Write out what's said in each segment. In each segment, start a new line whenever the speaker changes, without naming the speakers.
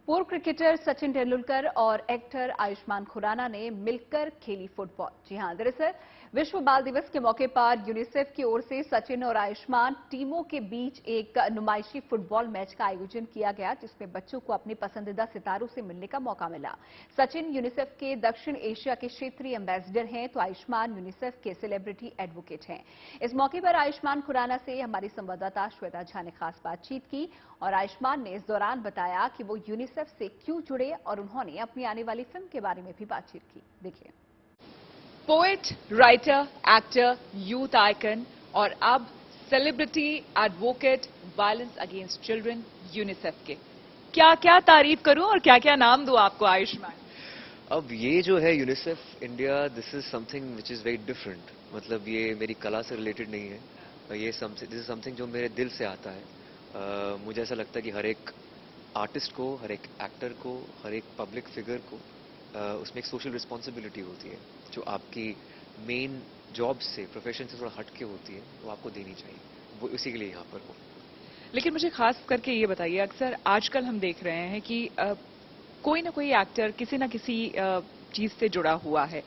पूर्व क्रिकेटर सचिन तेंदुलकर और एक्टर आयुष्मान खुराना ने मिलकर खेली फुटबॉल। जी हां, दरअसल विश्व बाल दिवस के मौके पर यूनिसेफ की ओर से सचिन और आयुष्मान टीमों के बीच एक नुमाइशी फुटबॉल मैच का आयोजन किया गया, जिसमें बच्चों को अपने पसंदीदा सितारों से मिलने का मौका मिला। सचिन यूनिसेफ के दक्षिण एशिया के क्षेत्रीय एम्बेसडर हैं, तो आयुष्मान यूनिसेफ के सेलिब्रिटी एडवोकेट हैं। इस मौके पर आयुष्मान खुराना से हमारी संवाददाता श्वेता झा ने खास बातचीत की और आयुष्मान ने इस दौरान बताया कि वो यूनिसेफ से क्यों जुड़े और उन्होंने अपनी आने वाली फिल्म के बारे में भी बातचीत की। देखिए।
Poet, writer, actor, youth icon और अब celebrity advocate violence against children UNICEF के। क्या क्या तारीफ करूं और क्या क्या नाम दूं आपको आयुष्मान?
अब ये जो है UNICEF India, this is something which is very different. मतलब ये मेरी कला से रिलेटेड नहीं है, ये दिस इज समथिंग जो मेरे दिल से आता है। मुझे ऐसा लगता है कि हर एक आर्टिस्ट को, हर एक एक्टर को, हर एक पब्लिक फिगर को उसमें एक सोशल रिस्पॉन्सिबिलिटी होती है जो आपकी मेन जॉब से, प्रोफेशन से थोड़ा हट के होती है, वो आपको देनी चाहिए। वो इसी के लिए यहाँ पर हो।
लेकिन मुझे खास करके ये बताइए, अक्सर आजकल हम देख रहे हैं कि कोई ना कोई एक्टर किसी ना किसी चीज से जुड़ा हुआ है,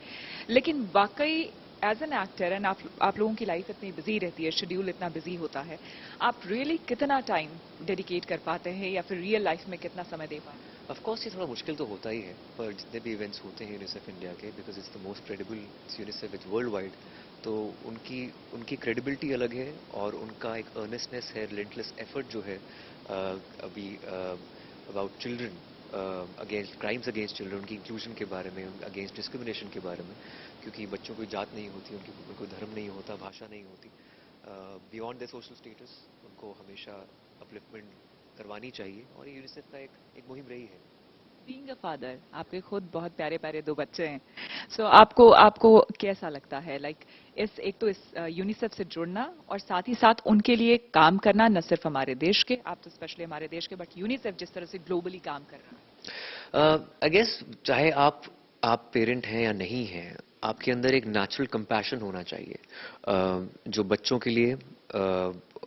लेकिन वाकई एज एन एक्टर एंड आप लोगों की लाइफ इतनी बिजी रहती है, शेड्यूल इतना बिजी होता है, आप रियली कितना टाइम डेडिकेट कर पाते हैं या फिर रियल लाइफ में कितना समय दे पाते हैं?
ऑफ कोर्स ये थोड़ा मुश्किल तो होता ही है, पर जितने भी इवेंट्स होते हैं यूनिसेफ इंडिया के, because it's the most credible UNICEF it's world wide, तो उनकी क्रेडिबिलिटी अलग है और उनका एक अर्नेस्टनेस है, रिलेंटलेस एफर्ट जो है अभी about children, against crimes against children, उनकी इंक्लूजन के बारे में, अगेंस्ट डिस्क्रिमिनेशन के बारे में, क्योंकि बच्चों को जात नहीं होती, उनको धर्म नहीं होता, भाषा नहीं होती, बियॉन्ड द सोशल स्टेटस उनको हमेशा अपलिफ्टमेंट करवानी चाहिए, और ये यूनिसेफ का एक मुहिम रही है।
बीइंग अ फादर, आपके खुद बहुत प्यारे प्यारे दो बच्चे हैं, सो आपको कैसा लगता है, एक तो इस यूनिसेफ से जुड़ना और साथ ही साथ उनके लिए काम करना, न सिर्फ हमारे देश के, आप तो स्पेशली हमारे देश के, बट यूनिसेफ जिस तरह से ग्लोबली काम कर रहा है?
आई गेस चाहे आप पेरेंट हैं या नहीं हैं, आपके अंदर एक नेचुरल कंपैशन होना चाहिए, जो बच्चों के लिए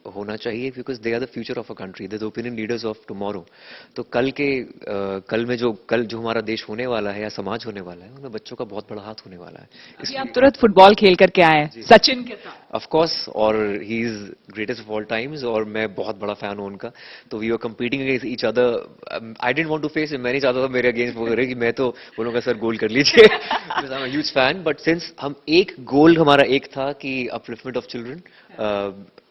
होना चाहिए, because they are the future of a country, they the opinion leaders of tomorrow. तो कल जो हमारा देश होने वाला है या समाज होने वाला है, उनमें बच्चों का बहुत बड़ा हाथ होने वाला है।
इसलिए आप तुरंत फुटबॉल खेल करके आए हैं सचिन के साथ?
ऑफ कोर्स, और he is greatest of all times, और मैं बहुत बड़ा फैन हूं उनका। तो we are competing against each other. I didn't want to face him, मैं नहीं चाहता था मेरे अगेंस्ट वो करे कि मैं तो बोलूंगा सर गोल कर लीजिए, because I am a huge fan. But since हम एक गोल हमारा एक था कि अपलिफ्टमेंट ऑफ चिल्ड्रन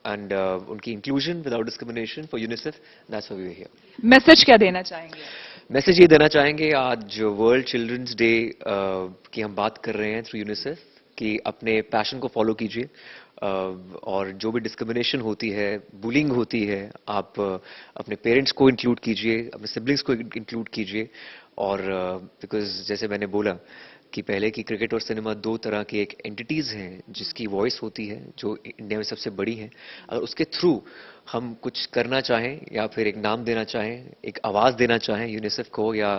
एंड उनकी inclusion without discrimination for UNICEF, that's why we are here.
Message क्या देना चाहेंगे?
मैसेज ये देना चाहेंगे, आज वर्ल्ड चिल्ड्रंस डे की हम बात कर रहे हैं थ्रू यूनिसेफ, कि अपने पैशन को फॉलो कीजिए, और जो भी डिस्क्रिमिनेशन होती है, बुलिंग होती है, आप अपने पेरेंट्स को इंक्लूड कीजिए, अपने सिबलिंग्स को इंक्लूड कीजिए। और बिकॉज जैसे मैंने बोला कि पहले की क्रिकेट और सिनेमा दो तरह की एक एंटिटीज हैं, जिसकी वॉइस होती है, जो इंडिया में सबसे बड़ी है। अगर उसके थ्रू हम कुछ करना चाहें या फिर एक नाम देना चाहें, एक आवाज देना चाहें यूनिसेफ को या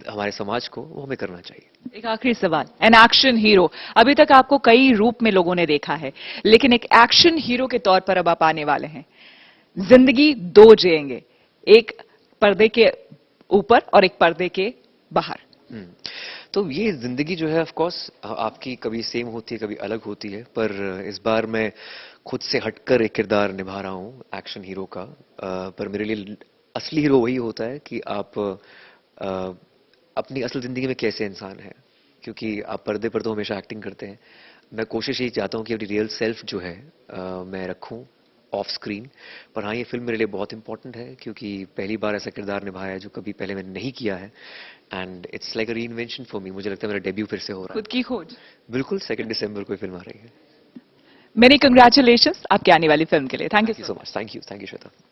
हमारे समाज को, वो हमें करना चाहिए।
एक आखिरी सवाल, एन एक्शन हीरो, अभी तक आपको कई रूप में लोगों ने देखा है, लेकिन एक एक्शन हीरो के तौर पर अब आप आने वाले हैं। जिंदगी दो जिएंगे, एक पर्दे के ऊपर और एक पर्दे के बाहर।
तो ये जिंदगी जो है, ऑफ कोर्स आपकी कभी सेम होती है, कभी अलग होती है, पर इस बार मैं खुद से हटकर एक किरदार निभा रहा हूँ एक्शन हीरो का। पर मेरे लिए असली हीरो वही होता है कि आप अपनी असल जिंदगी में कैसे इंसान है, क्योंकि आप पर्दे पर तो हमेशा एक्टिंग करते हैं। मैं कोशिश यही चाहता हूँ कि अपनी रियल सेल्फ जो है मैं रखूँ ऑफ स्क्रीन। पर हाँ, ये फिल्म मेरे लिए बहुत इंपॉर्टेंट है, क्योंकि पहली बार ऐसा किरदार निभाया है जो कभी पहले मैंने नहीं किया है, and it's like a reinvention for me. मुझे लगता है मेरा डेब्यू फिर से हो रहा है।
खुद की खोज।
बिल्कुल, 2 दिसंबर को फिल्म आ रही है।
मेनी कंग्रेचुलेशंस आपकी आने वाली फिल्म के लिए। Thank you
so much. Thank you Shweta.